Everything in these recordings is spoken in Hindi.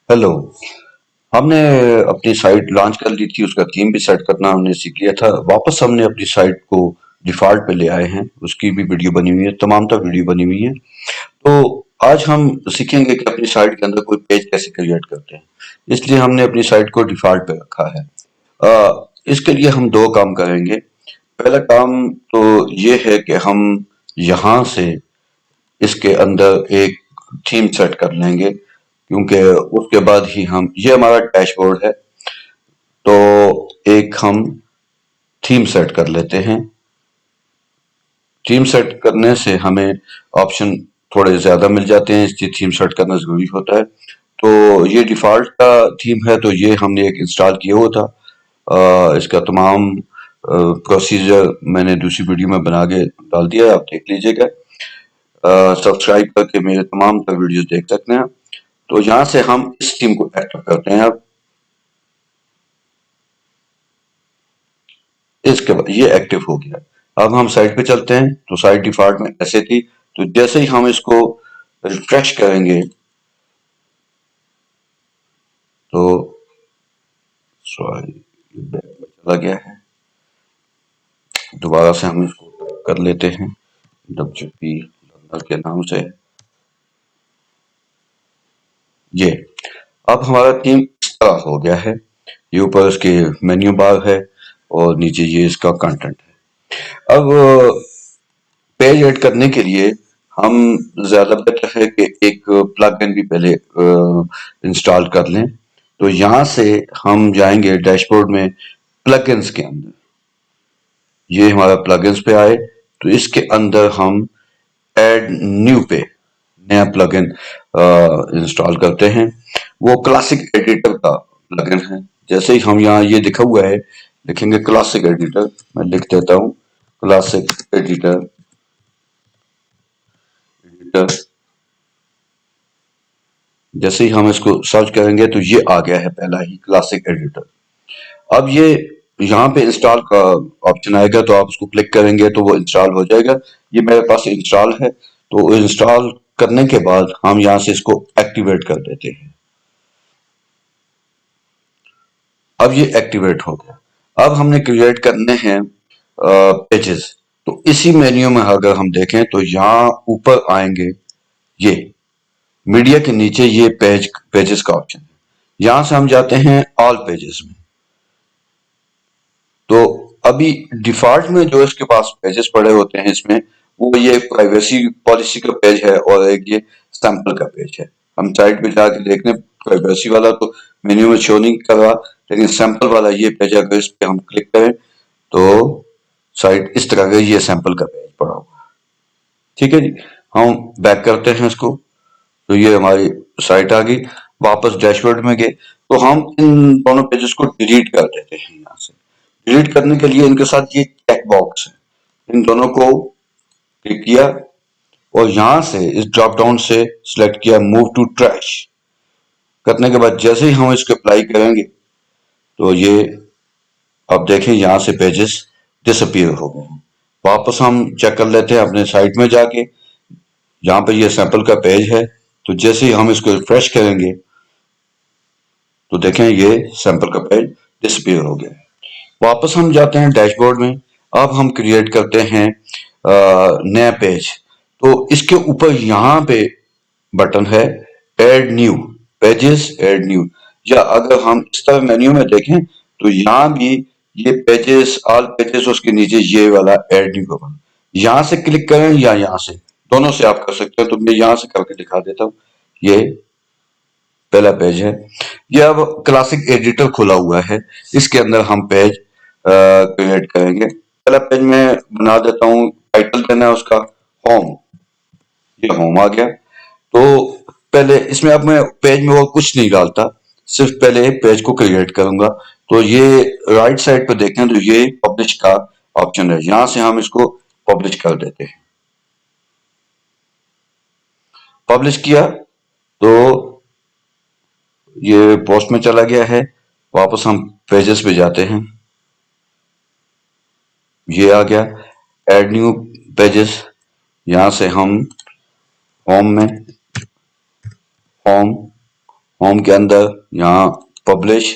हेलो। हमने अपनी साइट लॉन्च कर ली थी, उसका थीम भी सेट करना हमने सीख लिया था। वापस हमने अपनी साइट को डिफॉल्ट पे ले आए हैं, उसकी भी वीडियो बनी हुई है, तमाम तर वीडियो बनी हुई है। तो आज हम सीखेंगे कि अपनी साइट के अंदर कोई पेज कैसे क्रिएट करते हैं। इसलिए हमने अपनी साइट को डिफॉल्ट पे रखा है। इसके लिए हम दो काम करेंगे। पहला काम तो ये है कि हम यहाँ से इसके अंदर एक थीम सेट कर लेंगे, क्योंकि उसके बाद ही हम, ये हमारा डैशबोर्ड है, तो एक हम थीम सेट कर लेते हैं। थीम सेट करने से हमें ऑप्शन थोड़े ज्यादा मिल जाते हैं, इसलिए थीम सेट करना जरूरी होता है। तो ये डिफॉल्ट का थीम है, तो ये हमने एक इंस्टॉल किया हुआ था। इसका तमाम प्रोसीजर मैंने दूसरी वीडियो में बना के डाल दिया है, आप देख लीजिएगा। सब्सक्राइब करके मेरे तमाम तक वीडियोस देख सकते हैं। तो यहाँ से हम इस थीम को एक्टिव करते हैं। अब इसके बाद ये एक्टिव हो गया। अब हम साइट पे चलते हैं, तो साइट डिफॉल्ट में ऐसे थी, तो जैसे ही हम इसको रिफ्रेश करेंगे तो, सॉरी, बैक में चला गया है। दोबारा से हम इसको टाइप कर लेते हैं, डब्ल्यूपी लर्नर के नाम से। ये अब हमारा थीम इस तरह हो गया है। ये ऊपर इसके मेन्यू बार है और नीचे ये इसका कंटेंट है। अब पेज ऐड करने के लिए हम, ज्यादा बेटर है कि एक प्लग इन भी पहले इंस्टॉल कर लें। तो यहाँ से हम जाएंगे डैशबोर्ड में, प्लगइन्स के अंदर। ये हमारा प्लगइन्स पे आए, तो इसके अंदर हम ऐड न्यू पे नया प्लगइन इंस्टॉल करते हैं। वो क्लासिक एडिटर का प्लगइन है। जैसे ही हम यहाँ ये लिखा हुआ है, लिखेंगे क्लासिक एडिटर, मैं लिख देता हूँ क्लासिक एडिटर। जैसे ही हम इसको सर्च करेंगे तो ये आ गया है पहला ही क्लासिक एडिटर। अब ये यहाँ पे इंस्टॉल का ऑप्शन आएगा, तो आप उसको क्लिक करेंगे तो वो इंस्टॉल हो जाएगा। ये मेरे पास इंस्टॉल है, तो इंस्टॉल करने के बाद हम यहाँ से इसको एक्टिवेट कर देते हैं। अब ये एक्टिवेट हो गया। अब हमने क्रिएट करने हैं पेजेस। तो इसी मेन्यू में अगर हम देखें तो यहाँ ऊपर आएंगे, ये मीडिया के नीचे ये पेजेस का ऑप्शन है। यहां से हम जाते हैं ऑल पेजेस में। तो अभी डिफॉल्ट में जो इसके पास पेजेस पड़े होते हैं इसमें, वो ये प्राइवेसी पॉलिसी का पेज है और एक ये सैंपल का पेज है। हम साइट पे जाके देखने, प्राइवेसी वाला तो मेन्यू में शो नहीं कर रहा, लेकिन सैंपल वाला ये पेज, अगर इस पे हम क्लिक करें तो साइट इस तरह का, ये सैंपल का पेज पड़ा हुआ है। ठीक है जी। हम बैक करते हैं इसको, तो ये हमारी साइट आ गई। वापस डैशबोर्ड में गए, तो हम इन दोनों पेजेस को डिलीट कर देते हैं। यहाँ से डिलीट करने के लिए इनके साथ ये चेक बॉक्स है, इन दोनों को क्लिक किया और यहाँ से इस ड्रॉप डाउन से सिलेक्ट किया मूव टू ट्रैश। करने के बाद जैसे ही हम इसको अप्लाई करेंगे तो ये, अब देखें, यहाँ से पेजेस डिसअपीयर हो गए हैं। वापस हम चेक कर लेते हैं अपने साइट में जाके। यहाँ पे ये सैंपल का पेज है, तो जैसे ही हम इसको रिफ्रेश करेंगे तो देखें ये सैंपल का पेज डिसअपीयर हो गया है। वापस हम जाते हैं डैशबोर्ड में। अब हम क्रिएट करते हैं नया पेज। तो इसके ऊपर यहाँ पे बटन है add new pages, add new. या अगर हम इस तरह मेन्यू में देखें तो यहाँ भी ये पेजेस, ऑल पेजेस, उसके नीचे ये वाला ऐड न्यू का बटन, यहाँ से क्लिक करें या यहाँ से, दोनों से आप कर सकते हैं। तो मैं यहाँ से करके दिखा देता हूँ। ये पहला पेज है। ये अब क्लासिक एडिटर खुला हुआ है, इसके अंदर हम पेज क्रिएट करेंगे। पहला पेज मैं बना देता हूँ, टाइटल देना है उसका होम। ये होम आ गया। तो पहले इसमें, अब मैं पेज में और कुछ नहीं डालता, सिर्फ पहले पेज को क्रिएट करूंगा। तो ये राइट साइड पे देखें तो ये पब्लिश का ऑप्शन है, यहां से हम इसको पब्लिश कर देते हैं। पब्लिश किया तो ये पोस्ट में चला गया है। वापस हम पेजेस पे जाते हैं, ये आ गया ऐड न्यू पेजेस। यहां से हम होम में, होम होम के अंदर यहाँ पब्लिश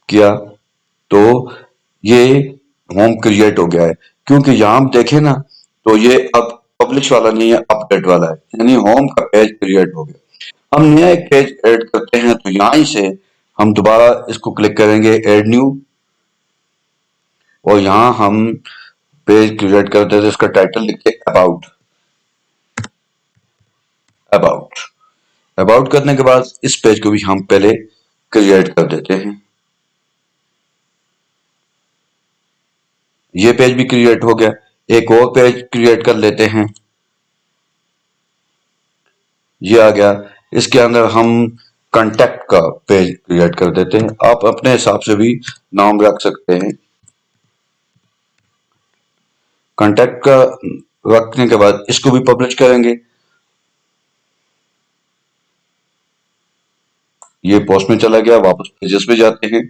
किया तो ये होम क्रिएट हो गया है। क्योंकि यहाँ हम देखें ना तो ये अब पब्लिश वाला नहीं है, अपडेट वाला है, यानी होम का पेज क्रिएट हो गया। हम नया एक पेज ऐड करते हैं तो यहाँ से हम दोबारा इसको क्लिक करेंगे ऐड न्यू, और यहाँ हम पेज क्रिएट करते थे, इसका टाइटल लिखे अबाउट। अबाउट अबाउट करने के बाद इस पेज को भी हम पहले क्रिएट कर देते हैं। ये पेज भी क्रिएट हो गया। एक और पेज क्रिएट कर लेते हैं, ये आ गया। इसके अंदर हम कांटेक्ट का पेज क्रिएट कर देते हैं। आप अपने हिसाब से भी नाम रख सकते हैं। कांटेक्ट का रखने के बाद इसको भी पब्लिश करेंगे। ये पोस्ट में चला गया, वापस पेजेस पे जाते हैं।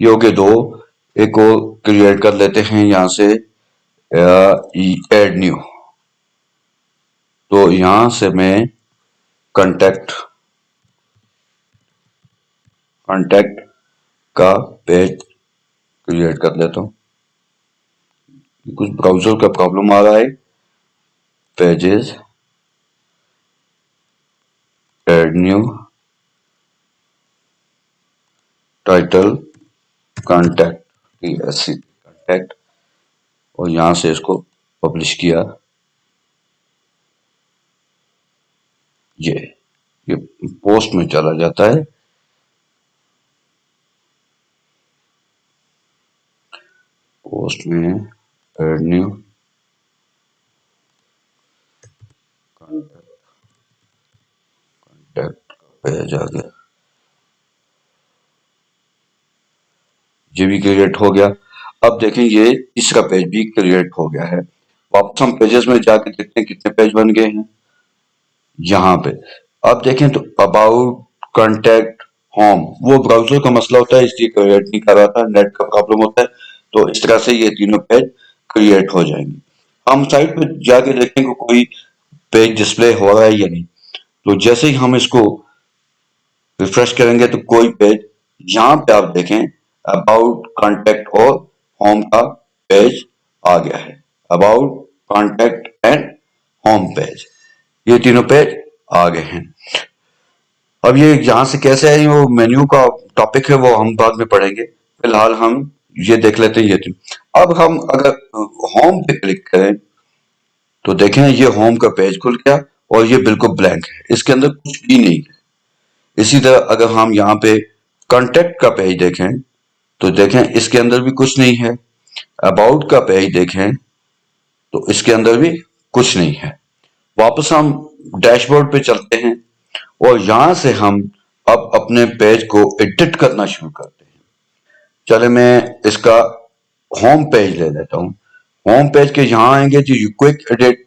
ये हो गए दो। एक और क्रिएट कर लेते हैं यहाँ से ऐड न्यू। तो यहां से मैं कांटेक्ट का पेज क्रिएट कर लेता हूं। कुछ ब्राउजर का प्रॉब्लम आ रहा है। Pages, add new, title contact, और यहां से इसको पब्लिश किया। ये पोस्ट में चला जाता है। पोस्ट में ऐड न्यू, कांटेक्ट पेज आ गया। ये भी क्रिएट हो गया। अब देखें ये इसका पेज भी क्रिएट हो गया है। वापस हम पेजेस में जाके देखते हैं कितने पेज बन गए हैं। यहाँ पे आप देखें तो अबाउट, कांटेक्ट, होम, वो ब्राउजर का मसला होता है इसलिए क्रिएट नहीं कर रहा था, नेट का प्रॉब्लम होता है। तो इस तरह से ये तीनों पेज क्रिएट हो जाएंगे। हम साइट पे जाके देखेंगे कोई पेज डिस्प्ले हो रहा है या नहीं। तो जैसे ही हम इसको रिफ्रेश करेंगे तो कोई पेज, यहाँ पे आप देखें अबाउट, कांटेक्ट और होम का पेज आ गया है। About, contact and home page, ये तीनों पेज आ गए हैं। अब ये यहाँ से कैसे है, वो मेन्यू का टॉपिक है, वो हम बाद में पढ़ेंगे। फिलहाल हम ये देख लेते हैं ये तीन। अब हम अगर होम पे क्लिक करें तो देखें ये होम का पेज खुल गया और ये बिल्कुल ब्लैंक है, इसके अंदर कुछ भी नहीं है। इसी तरह अगर हम यहाँ पे कांटेक्ट का पेज देखें तो देखें इसके अंदर भी कुछ नहीं है। अबाउट का पेज देखें तो इसके अंदर भी कुछ नहीं है। वापस हम डैशबोर्ड पे चलते हैं और यहां से हम अब अपने पेज को एडिट करना शुरू करते हैं। चले मैं इसका होम पेज ले लेता हूं। होम पेज के यहां आएंगे तो क्विक एडिट,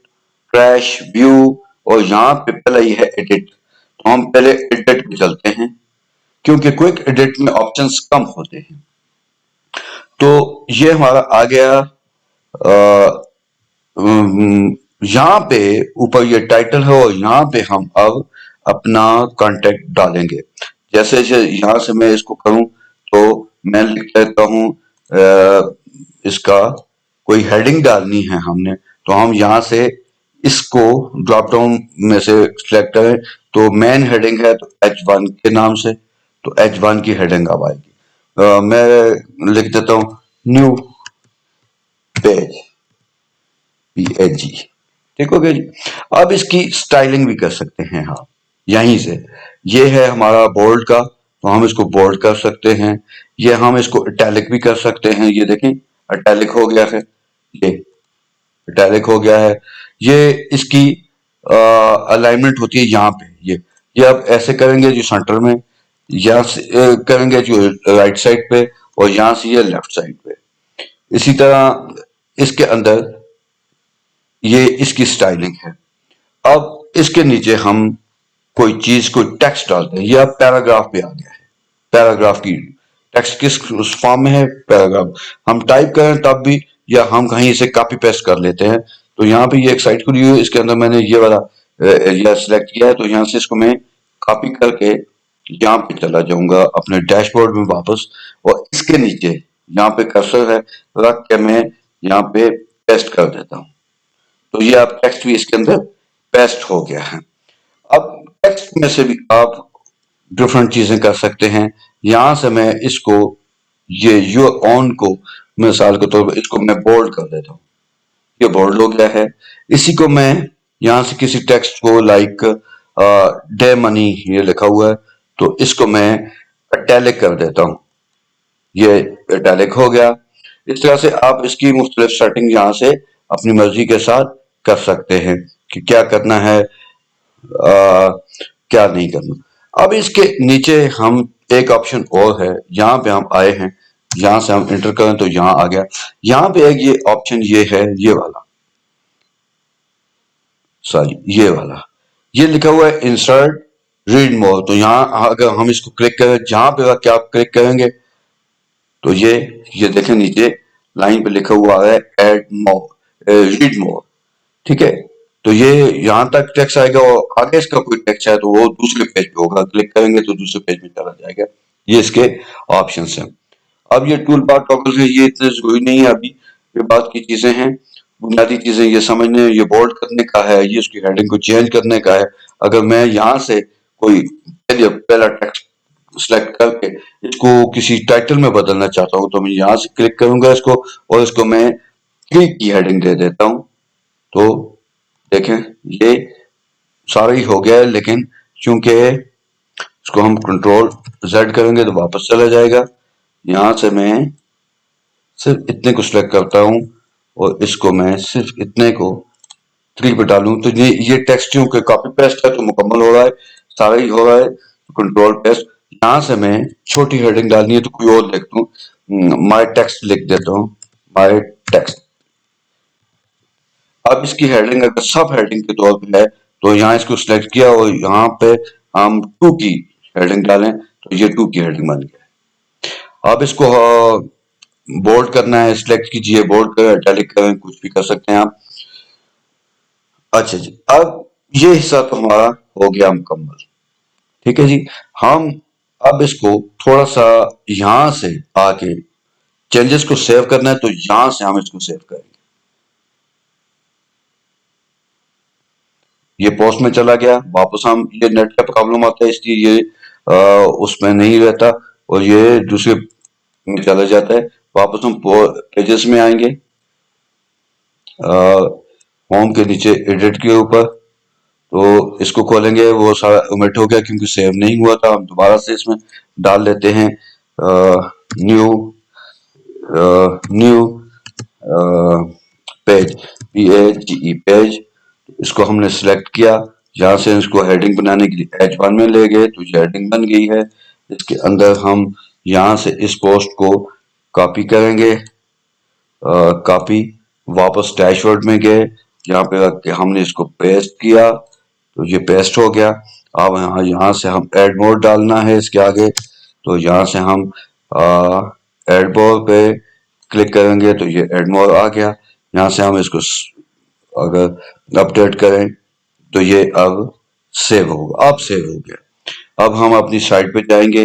क्रैश, व्यू, और यहां पे पहले ही है एडिट। तो हम पहले एडिट पे चलते हैं क्योंकि क्विक एडिट में ऑप्शंस कम होते हैं। तो ये हमारा आ गया। यहाँ पे ऊपर ये टाइटल है और यहाँ पे हम अब अपना कांटेक्ट डालेंगे। जैसे यहाँ से मैं इसको करूं तो मैं लिख लेता हूं इसका कोई हेडिंग डालनी है हमने, तो हम यहाँ से इसको ड्रॉप डाउन में से सिलेक्ट करें। तो मेन हेडिंग है तो H1 के नाम से, तो H1 की हेडिंग अब आएगी। मैं लिख देता हूं न्यू पेज, PHG। ठीक हो गया जी। अब इसकी स्टाइलिंग भी कर सकते हैं हाँ यहीं से। ये है हमारा बोल्ड का, तो हम इसको बोल्ड कर सकते हैं। ये हम इसको इटैलिक भी कर सकते हैं। ये देखें इटैलिक हो गया है, ये इटैलिक हो गया है। ये इसकी अलाइनमेंट होती है यहाँ पे। ये अब ऐसे करेंगे जो सेंटर में, यहाँ से करेंगे जो राइट साइड पे, और यहाँ से ये लेफ्ट साइड पे। इसी तरह इसके अंदर ये इसकी स्टाइलिंग है। अब इसके नीचे हम कोई चीज, कोई टेक्स्ट डालते हैं। ये अब पैराग्राफ पे आ गया है। पैराग्राफ की टेक्स्ट किस फॉर्म में है, पैराग्राफ। हम टाइप करें तब भी, या हम कहीं इसे कॉपी पेस्ट कर लेते हैं। तो यहाँ पे ये एक साइट खुली हुई है, इसके अंदर मैंने ये वाला एरिया सिलेक्ट किया है, तो यहाँ से इसको मैं कॉपी करके यहाँ पे चला जाऊंगा अपने डैशबोर्ड में वापस, और इसके नीचे यहाँ पे कर्सर है रख के मैं यहाँ पे पेस्ट कर देता हूँ। तो ये आप टेक्स्ट भी इसके अंदर पेस्ट हो गया है। अब टेक्स्ट में से भी आप डिफरेंट चीजें कर सकते हैं। यहां से मैं इसको, ये योर ऑन को मिसाल के तौर पर इसको मैं बोल्ड कर देता हूँ, ये बोल्ड हो गया है। इसी को मैं यहां से किसी टेक्स्ट को लाइक डे मनी ये लिखा हुआ है, तो इसको मैं इटैलिक कर देता हूँ, ये इटैलिक हो गया। इस तरह से आप इसकी मुख्तलिफ सेटिंग यहाँ से अपनी मर्जी के साथ कर सकते हैं कि क्या करना है, क्या नहीं करना। अब इसके नीचे हम एक ऑप्शन और है, यहाँ पे हम आए हैं, यहाँ से हम इंटर करें तो यहाँ आ गया। यहाँ पे एक ये ऑप्शन ये है, ये वाला, सॉरी ये वाला, ये लिखा हुआ है इंसर्ट रीड मोर। तो यहाँ अगर हम इसको क्लिक करें, जहां पे क्या आप क्लिक करेंगे तो ये देखें नीचे लाइन पे लिखा हुआ है एड मोर, रीड मोर, ठीक है। तो ये यहाँ तक टेक्स्ट आएगा और आगे इसका कोई टेक्स्ट है तो वो दूसरे पेज पे होगा, क्लिक करेंगे तो दूसरे पेज में चला जाएगा। ये इसके ऑप्शंस हैं। अब ये टूल बार टॉगल्स है, ये इतने जरूरी नहीं है अभी, ये बात की चीजें हैं, बुनियादी चीजें ये समझने, ये बोल्ड करने का है, ये उसकी हेडिंग को चेंज करने का है। अगर मैं यहाँ से कोई पहला टेक्स्ट सिलेक्ट करके इसको किसी टाइटल में बदलना चाहता हूँ तो मैं यहाँ से क्लिक करूंगा इसको, और इसको मैं क्लिक की हेडिंग दे देता हूँ। तो देखें ये सारा ही हो गया है, लेकिन चूंकि इसको हम कंट्रोल Z करेंगे तो वापस चला जाएगा। यहां से मैं सिर्फ इतने को सिलेक्ट करता हूं और इसको मैं सिर्फ इतने को 3 पे डालूं, तो ये टेक्स्ट चूंकि कॉपी पेस्ट है तो मुकम्मल हो रहा है, सारा ही हो रहा है। कंट्रोल पेस्ट, यहां से मैं छोटी हेडिंग डालनी है तो कोई और लिख दूं, माय टेक्स्ट लिख देता हूं, माय टेक्स्ट। अब इसकी हेडिंग अगर सब हेडिंग के तौर पे है तो यहाँ इसको सिलेक्ट किया और यहाँ पे हम 2 की हेडिंग डालें तो ये 2 की हेडिंग बन गया। अब इसको बोल्ड करना है, सिलेक्ट कीजिए, बोल्ड करें, इटैलिक करें, कुछ भी कर सकते हैं आप। अच्छा जी, अब ये हिस्सा तो हमारा हो गया मुकम्मल, ठीक है जी। हम अब इसको थोड़ा सा यहाँ से आके चेंजेस को सेव करना है, तो यहाँ से हम इसको सेव करेंगे। ये पोस्ट में चला गया, वापस हम, ये नेट का प्रॉब्लम आता है इसलिए ये उसमें नहीं रहता और ये दूसरे में चला जाता है। वापस हम पेजेस में आएंगे, होम के नीचे एडिट के ऊपर, तो इसको खोलेंगे, वो सारा ओमिट हो गया क्योंकि सेव नहीं हुआ था। हम दोबारा से इसमें डाल लेते हैं new new page, PAGE page. इसको हमने सिलेक्ट किया, यहाँ से इसको हेडिंग बनाने के लिए H1 में ले गए तो ये हेडिंग बन गई है। इसके अंदर हम यहाँ से इस पोस्ट को कॉपी करेंगे, कॉपी, वापस डैशबोर्ड में गए, यहाँ पे रख के हमने इसको पेस्ट किया तो ये पेस्ट हो गया। अब यहाँ से हम एड मोर डालना है इसके आगे, तो यहाँ से हम एड मोर पे क्लिक करेंगे तो ये एड मोर आ गया। यहाँ से हम इसको अगर अपडेट करें तो ये अब सेव होगा, अब सेव हो गया। अब हम अपनी साइट पे जाएंगे,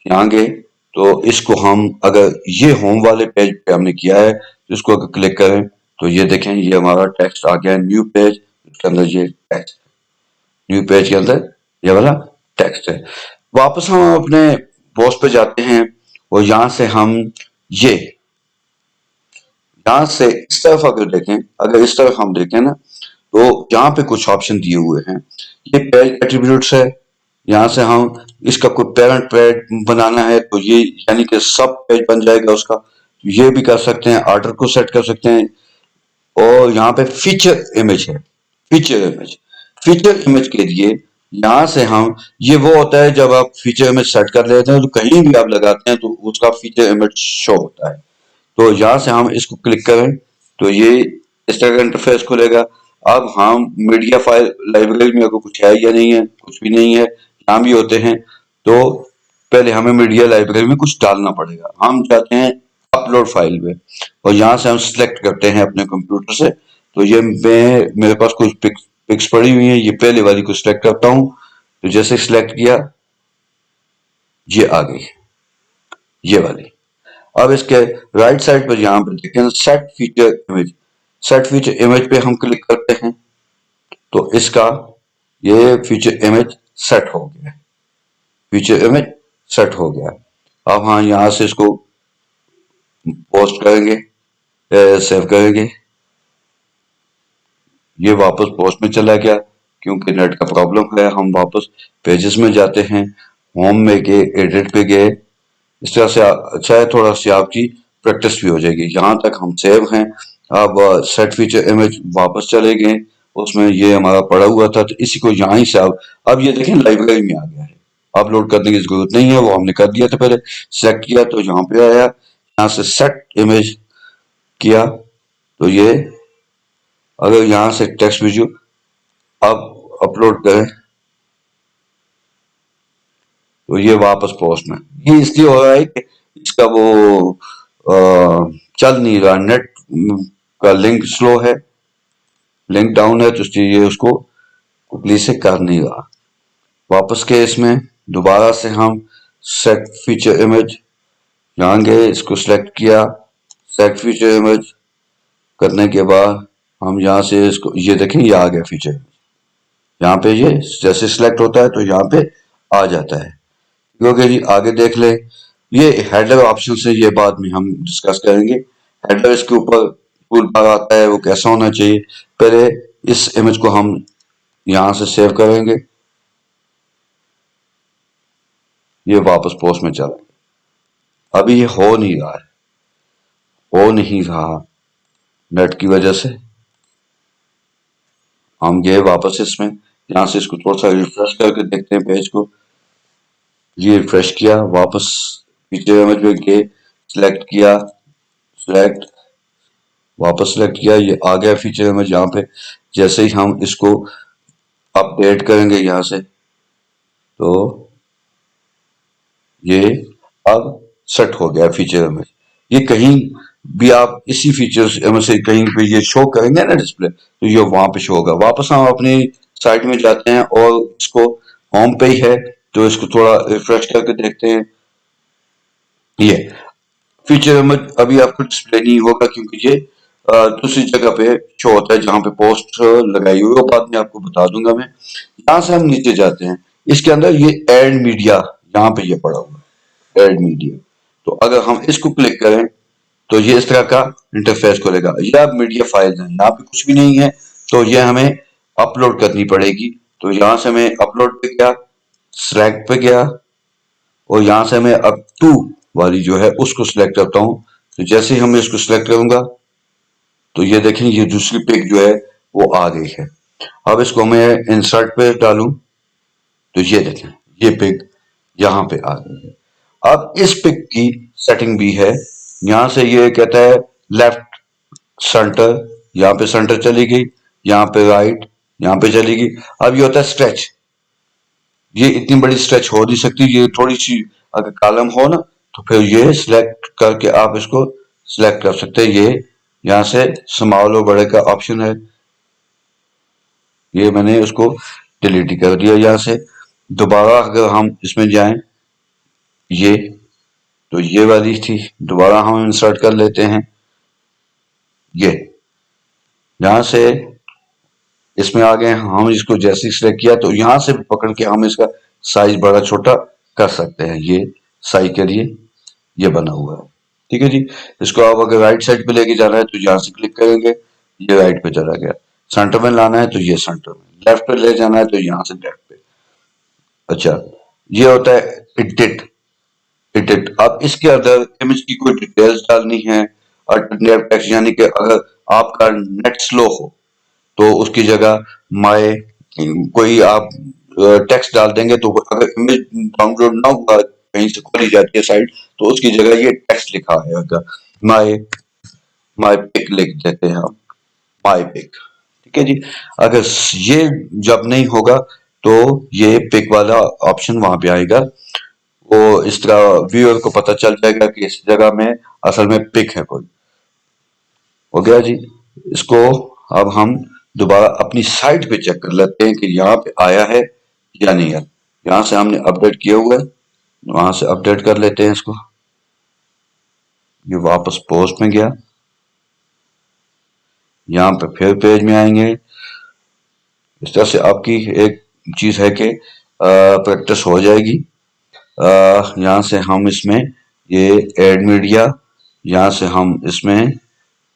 यहाँ गए तो इसको हम, अगर ये होम वाले पेज पे हमने किया है तो इसको अगर क्लिक करें तो ये देखें ये हमारा टेक्स्ट आ गया, न्यू पेज, इसके अंदर ये टेक्स्ट, न्यू पेज के अंदर ये वाला टेक्स्ट है। वापस हम अपने पोस्ट पे जाते हैं और यहाँ से हम ये, यहाँ से इस तरफ अगर देखें, अगर इस तरफ हम देखें ना तो यहाँ पे कुछ ऑप्शन दिए हुए हैं। ये पेज एट्रीब्यूट्स है, यहाँ से हम इसका कोई पेरेंट पेज बनाना है तो ये यानी कि सब पेज बन जाएगा उसका, ये भी कर सकते हैं, ऑर्डर को सेट कर सकते हैं। और यहाँ पे फीचर इमेज है, फीचर इमेज के लिए यहाँ से हम, ये वो होता है जब आप फीचर इमेज सेट कर लेते हैं तो कहीं भी आप लगाते हैं तो उसका फीचर इमेज शो होता है। तो यहाँ से हम इसको क्लिक करें तो ये इस तरह का इंटरफेस खुलेगा। अब हम मीडिया फाइल लाइब्रेरी में अगर कुछ है या नहीं है, कुछ भी नहीं है, यहाँ भी होते हैं, तो पहले हमें मीडिया लाइब्रेरी में कुछ डालना पड़ेगा। हम चाहते हैं अपलोड फाइल में और यहाँ से हम सिलेक्ट करते हैं अपने कंप्यूटर से, तो ये मेरे पास कुछ पिक्स पड़ी हुई हैं, ये पहले वाली को सिलेक्ट करता हूं, तो जैसे सिलेक्ट किया ये आ गई, ये वाली। अब इसके राइट साइड पर यहां पर देखें set feature image, set feature image पे हम क्लिक करते हैं तो इसका ये फीचर इमेज सेट हो गया, फीचर इमेज सेट हो गया। अब हाँ यहां से इसको पोस्ट करेंगे, सेव करेंगे, ये वापस पोस्ट में चला गया क्योंकि नेट का प्रॉब्लम है। हम वापस पेजेस में जाते हैं, होम में गए, एडिट पे गए, इस तरह से अच्छा है, थोड़ा सी आपकी प्रैक्टिस भी हो जाएगी। यहाँ तक हम सेव हैं। अब सेट फीचर इमेज वापस चले गए, उसमें ये हमारा पड़ा हुआ था, तो इसी को यहाँ ही से अब ये देखें लाइब्रेरी में आ गया है, अपलोड करने की जरूरत नहीं है, वो हमने कर दिया था पहले, सेलेक्ट किया तो यहाँ पे आया, यहाँ से सेट इमेज किया तो ये, अगर यहाँ से टेक्स्ट वीडियो अब अपलोड करें तो ये वापस पोस्ट में, ये इसलिए हो रहा है कि इसका वो चल नहीं रहा, नेट का लिंक स्लो है, लिंक डाउन है, तो इसलिए ये उसको कुकली से कर नहीं रहा। वापस के इसमें दोबारा से हम सेट फीचर इमेज यहाँ गए, इसको सिलेक्ट किया, सेट फीचर इमेज करने के बाद हम यहाँ से इसको, ये देखें ये आ गया फीचर, यहाँ पे ये जैसे सिलेक्ट होता है तो यहाँ पे आ जाता है। क्योंकि जी आगे देख ले, ये हेडर ऑप्शन से ये बाद में हम डिस्कस करेंगे। हेडर इसके ऊपर टूल बार आता है, वो कैसा होना चाहिए। पहले इस इमेज को हम यहां से सेव करेंगे, ये वापस पोस्ट में चला, अभी ये हो नहीं रहा है, हो नहीं रहा नेट की वजह से। हम गए वापस इसमें, यहां से इसको थोड़ा सा रिफ्रेश करके देखते हैं पेज को, ये रिफ्रेश किया, वापस फीचर इमेज में गए, सिलेक्ट किया, सिलेक्ट, वापस सिलेक्ट किया, ये आ गया फीचर इमेज यहाँ पे। जैसे ही हम इसको अपडेट करेंगे यहाँ से तो ये अब सेट हो गया फीचर इमेज। ये कहीं भी आप इसी फीचर्स में से कहीं पे ये शो करेंगे ना डिस्प्ले, तो ये वहां पे शो होगा। वापस हम अपनी साइट में जाते हैं और इसको होम पे ही है तो इसको थोड़ा रिफ्रेश करके देखते हैं, ये फीचर इमेज अभी आपको डिस्प्ले नहीं होगा क्योंकि ये दूसरी जगह पे शो होता है जहां पे पोस्ट लगाई हुई है, बाद में आपको बता दूंगा मैं। यहां से हम नीचे जाते हैं, इसके अंदर ये एड मीडिया, यहाँ पे ये पड़ा हुआ है एड मीडिया, तो अगर हम इसको क्लिक करें तो ये इस तरह का इंटरफेस खुलेगा। ये अब मीडिया फाइल है, यहाँ पे कुछ भी नहीं है, तो ये हमें अपलोड करनी पड़ेगी। तो यहाँ से मैं अपलोड पे गया, सिलेक्ट पे गया और यहाँ से मैं अब टू वाली जो है उसको सिलेक्ट करता हूँ। तो जैसे ही हम इसको सिलेक्ट करूंगा तो ये देखें ये दूसरी पिक जो है वो आ गई है। अब इसको मैं इंसर्ट पे डालूं तो ये देखें ये पिक यहाँ पे आ गई है। अब इस पिक की सेटिंग भी है, यहां से ये कहता है लेफ्ट सेंटर, यहाँ पे सेंटर चली गई, यहाँ पे राइट, यहाँ पे चली गई। अब ये होता है स्ट्रेच, ये इतनी बड़ी स्ट्रेच हो नहीं सकती, ये थोड़ी सी अगर कॉलम हो ना तो फिर ये सिलेक्ट करके आप इसको सिलेक्ट कर सकते हैं। ये यहाँ से स्मॉल और बड़े का ऑप्शन है, ये मैंने उसको डिलीट कर दिया। यहाँ से दोबारा अगर हम इसमें जाएं, ये तो ये वाली थी, दोबारा हम इंसर्ट कर लेते हैं, ये यहां से इसमें आ गए। हम इसको जैसे सिलेक्ट किया तो यहां से पकड़ के हम इसका साइज बड़ा छोटा कर सकते हैं, ये साइज के लिए ये बना हुआ है। ठीक है जी, इसको आप अगर राइट साइड पे लेके जाना है तो यहां से क्लिक करेंगे, ये राइट पे चला गया। सेंटर में लाना है तो ये सेंटर में, लेफ्ट पे ले जाना है तो यहां से लेफ्ट पे। अच्छा, ये होता है एडिट, एडिट। अब इसके अंदर इमेज की कोई डिटेल्स डालनी है, अल्टरनेटिव टेक्स्ट, यानी कि अगर आपका नेट स्लो हो तो उसकी जगह माय कोई आप टेक्स्ट डाल देंगे, तो अगर इमेज डाउनलोड ना हुआ कहीं से खोली जाती है साइट तो उसकी जगह ये टेक्स्ट लिखा आएगा, माय माय पिक लिख देते हैं हम, माय पिक। ठीक है जी, अगर ये जब नहीं होगा तो ये पिक वाला ऑप्शन वहां पे आएगा, वो इस तरह व्यूअर को पता चल जाएगा कि इस जगह में असल में पिक है कोई। हो गया जी, इसको अब हम दोबारा अपनी साइट पे चेक कर लेते हैं कि यहाँ पे आया है या नहीं आया। यहाँ से हमने अपडेट किया हुआ है, वहां से अपडेट कर लेते हैं इसको। ये वापस पोस्ट में गया, यहाँ पे फिर पेज में आएंगे। इस तरह से आपकी एक चीज है कि प्रैक्टिस हो जाएगी। यहाँ से हम इसमें ये एड मीडिया, यहाँ से हम इसमें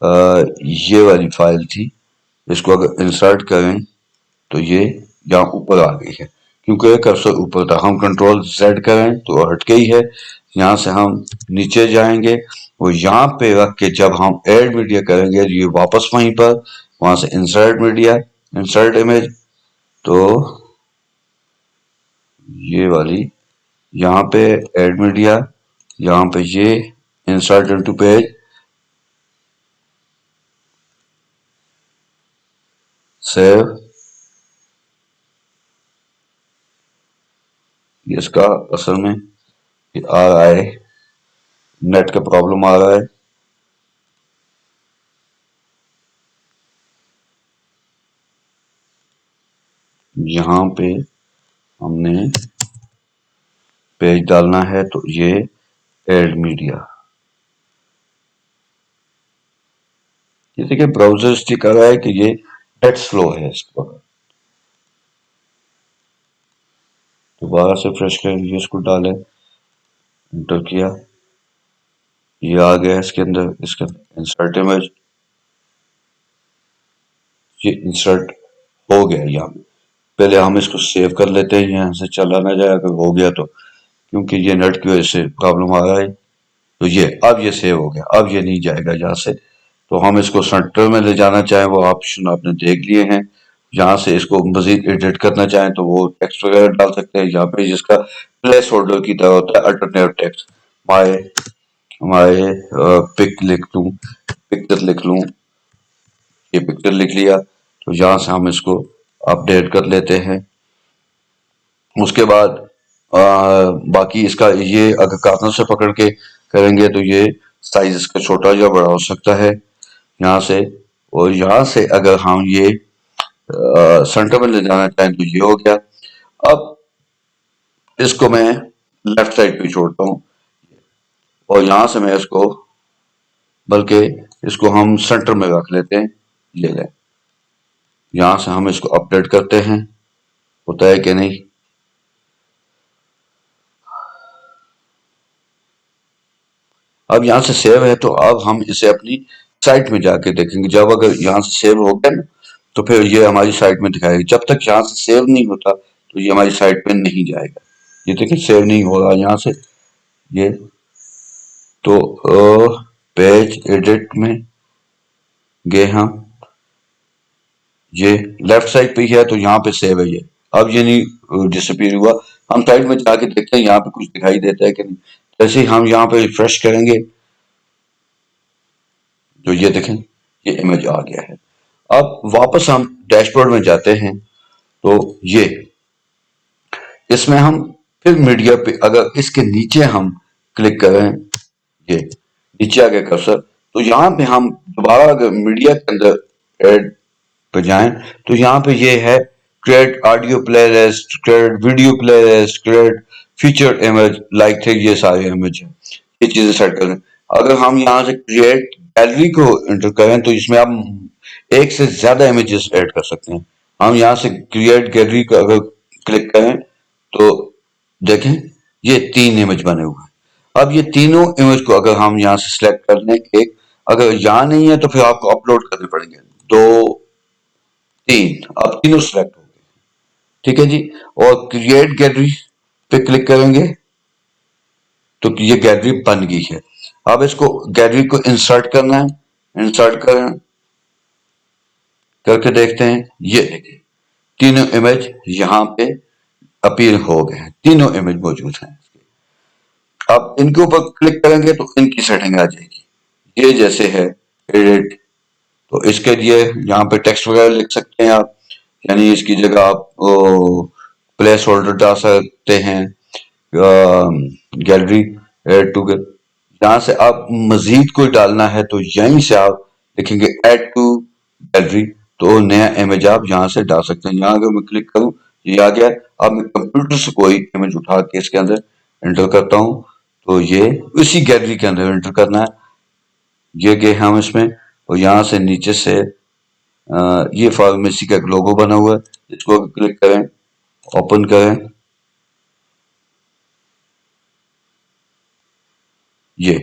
ये वाली फाइल थी, इसको अगर इंसर्ट करें तो ये यहाँ ऊपर आ गई है, क्योंकि कर्सर ऊपर था। हम कंट्रोल Z करें तो हटके ही है। यहाँ से हम नीचे जाएंगे और यहाँ पे रख के जब हम ऐड मीडिया करेंगे ये वापस वहीं पर, वहां से इंसर्ट मीडिया, इंसर्ट इमेज, तो ये वाली यहाँ पे ऐड मीडिया, यहाँ पे ये इंसर्ट इनटू पेज, सेव। इसका असल में आ रहा है, नेट का प्रॉब्लम आ रहा है। यहाँ पे हमने पेज डालना है तो ये ऐड मीडिया, ये देखिए ब्राउजर स्टिक कर रहा है कि ये नेट स्लो है। इसको दोबारा से फ्रेश करेंगे, इसको डालें, एंटर किया, ये आ गया इसके अंदर। इसके इंसर्ट इमेज, ये इंसर्ट हो गया। यहाँ पहले हम इसको सेव कर लेते हैं, यहाँ से चला ना जाए अगर हो गया तो, क्योंकि ये नेट की वजह से प्रॉब्लम आ रहा है। तो ये अब ये सेव हो गया, अब ये नहीं जाएगा यहाँ से। तो हम इसको सेंटर में ले जाना चाहें वो ऑप्शन आपने देख लिए हैं। यहाँ से इसको मजीद एडिट करना चाहें तो वो टेक्स्ट वगैरह डाल सकते हैं। यहाँ पे जिसका प्लेस होल्डर की तरह होता है alternate text, my my pic लिख लूं, पिक्चर लिख लूं, ये पिक्चर लिख लिया। तो यहाँ से हम इसको अपडेट कर लेते हैं। उसके बाद बाकी इसका ये अगर कार्नर से पकड़ के करेंगे तो ये साइज इसका छोटा या बड़ा हो सकता है यहाँ से। और यहाँ से अगर हम ये सेंटर में ले जाना चाहें तो ये हो गया। अब इसको मैं लेफ्ट साइड पे छोड़ता हूँ और यहाँ से मैं इसको, बल्कि इसको हम सेंटर में रख लेते हैं। ये ले, यहाँ से हम इसको अपडेट करते हैं, होता है कि नहीं। अब यहाँ से सेव है तो अब हम इसे अपनी साइट में जाके देखेंगे। जब अगर यहाँ से सेव हो गया ना तो फिर ये हमारी साइट में दिखाएगी। जब तक यहाँ से सेव नहीं होता तो ये हमारी साइट पे नहीं जाएगा। ये देखिए सेव नहीं हो रहा यहाँ से ये। तो पेज एडिट में गए हम, ये लेफ्ट साइड पे ही है तो यहाँ पे सेव है ये। अब ये नहीं डिसअपीयर हुआ। हम साइड में जाके देखते हैं यहाँ पे कुछ दिखाई देता है कि नहीं। जैसे ही हम यहाँ पे रिफ्रेश करेंगे तो ये देखें ये इमेज आ गया है। अब वापस हम डैशबोर्ड में जाते हैं तो ये इसमें हम फिर मीडिया पे अगर इसके नीचे हम क्लिक करें, ये नीचे आ गया कर्सर, तो यहाँ पे हम दोबारा अगर मीडिया के अंदर ऐड पे जाएं तो यहाँ पे ये है create audio playlist, create video playlist, create feature image like थे, ये सारे इमेज है। ये चीजें सेट करें। अगर हम यहाँ से क्रिएट गैलरी को एंटर करें तो इसमें आप एक से ज्यादा इमेजेस ऐड कर सकते हैं। हम यहाँ से क्रिएट गैलरी को अगर क्लिक करें तो देखें ये 3 इमेज बने हुए हैं। अब ये तीनों इमेज को अगर हम यहाँ से सिलेक्ट कर लें, एक अगर यहाँ नहीं है तो फिर आपको अपलोड करने पड़ेंगे, 2 3, अब तीनों सिलेक्ट हो गए। ठीक है जी। और क्रिएट गैलरी पे क्लिक करेंगे तो ये गैलरी बन गई है। अब इसको गैलरी को इंसर्ट करना है, इंसर्ट करें, करके देखते हैं। ये देखिए तीनों इमेज यहाँ पे अपीयर हो गए हैं, तीनों इमेज मौजूद हैं। अब इनके ऊपर क्लिक करेंगे तो इनकी सेटिंग आ जाएगी। ये जैसे है एडिट, तो इसके लिए यहाँ पे टेक्स्ट वगैरह लिख सकते हैं आप, यानी इसकी जगह आप प्लेस होल्डर डाल सकते हैं, गैलरी एड टू। यहाँ से आप मजीद कोई डालना है तो यहीं से आप लिखेंगे ऐड टू गैलरी, तो नया इमेज आप यहाँ से डाल सकते हैं। यहाँ अगर मैं क्लिक करूँ ये आ गया। अब मैं कंप्यूटर से कोई इमेज उठा के इसके अंदर एंटर करता हूँ तो ये उसी गैलरी के अंदर एंटर करना है। ये गए हम इसमें और यहाँ से नीचे से ये फार्मेसी का एक लोगो बना हुआ है, इसको क्लिक करें, ओपन करें, ये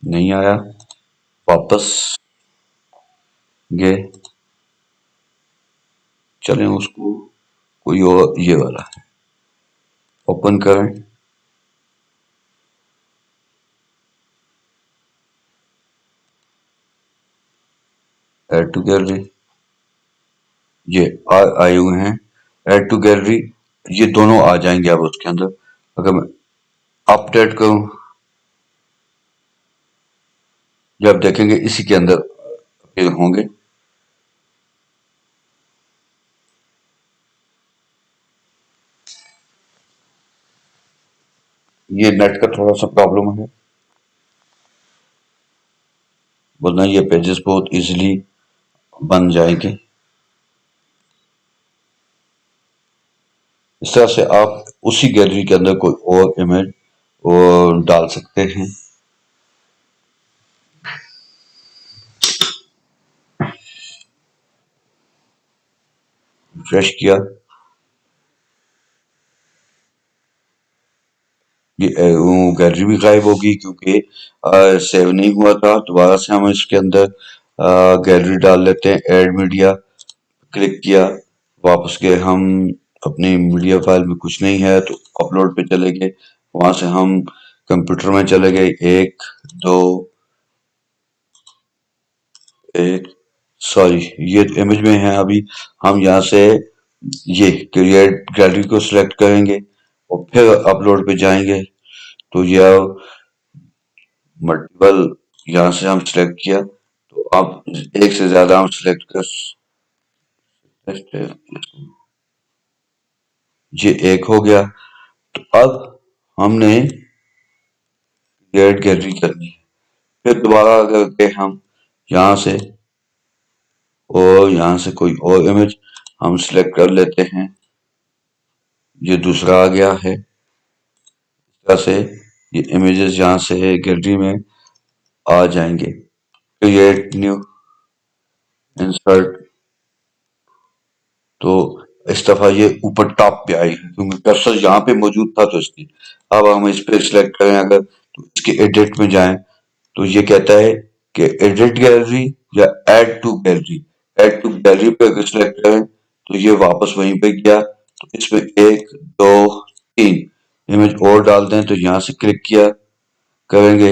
नहीं आया, वापस गए, चलें उसको कोई और ये वाला ओपन करें, ऐड टू गैलरी, ये आए हुए हैं ऐड टू गैलरी, ये दोनों आ जाएंगे अब उसके अंदर। अगर मैं अपडेट करूं, जब देखेंगे इसी के अंदर अपीयर होंगे। ये नेट का थोड़ा सा प्रॉब्लम है, वरना ये पेजेस बहुत इजीली बन जाएंगे। इस तरह से आप उसी गैलरी के अंदर कोई और इमेज और डाल सकते हैं। रिफ्रेश किया, ये गैलरी भी गायब होगी क्योंकि सेव नहीं हुआ था। दोबारा से हम इसके अंदर गैलरी डाल लेते हैं। ऐड मीडिया क्लिक किया, वापस गए हम अपनी मीडिया फाइल में कुछ नहीं है तो अपलोड पे चले गए, वहां से हम कंप्यूटर में चले गए, एक सॉरी ये इमेज में है। अभी हम यहाँ से ये क्रिएट गैलरी को सिलेक्ट करेंगे और फिर अपलोड पे जाएंगे तो यह मल्टीपल यहाँ से हम सिलेक्ट किया तो आप एक से ज्यादा हम सिलेक्ट कर सकते हैं। ये एक हो गया तो अब हमने क्रिएट गैलरी करनी है। फिर दोबारा करके हम यहाँ से और यहाँ से कोई और इमेज हम सिलेक्ट कर लेते हैं। ये दूसरा आ गया है। इस तरह से ये इमेजेस यहाँ से गैलरी में आ जाएंगे। क्रिएट न्यू, इंसर्ट, तो इस दफा ये ऊपर टॉप पे आई है क्योंकि कर्सर यहाँ पे मौजूद था तो इसलिए। अब हम इस पे सिलेक्ट करें अगर तो इसके एडिट में जाएं तो ये कहता है कि एडिट गैलरी या add to gallery. Add to gallery पे अगर सिलेक्ट करें तो ये वापस वहीं पे गया। तो इसमें एक दो तीन इमेज और डाल दें तो यहाँ से क्लिक किया करेंगे,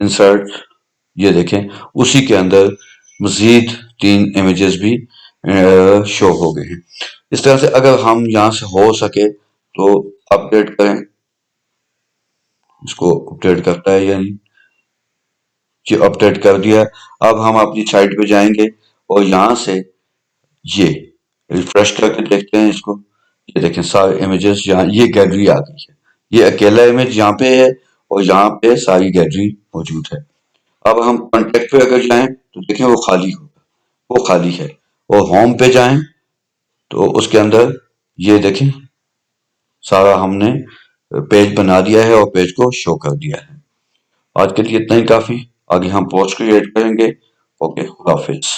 इंसर्ट, ये देखें उसी के अंदर मजीद 3 इमेजेस भी शो हो गए हैं। इस तरह से अगर हम यहाँ से हो सके तो अपडेट करें, इसको अपडेट करता है या नहीं, ये अपडेट कर दिया। अब हम अपनी साइट पे जाएंगे और यहाँ से ये रिफ्रेश करके देखते हैं इसको। ये देखें सारे इमेजेस यहाँ, ये गैलरी आ गई है। ये अकेला इमेज यहाँ पे है और यहाँ पे सारी गैलरी मौजूद है। अब हम कॉन्टेक्ट पे अगर जाएं तो देखें वो खाली होगा, वो खाली है। और होम पे जाएं तो उसके अंदर ये देखें सारा हमने पेज बना दिया है और पेज को शो कर दिया है। आज के लिए इतना ही काफी। आगे हम पोस्ट क्रिएट करेंगे। ओके, खुदा हाफिज।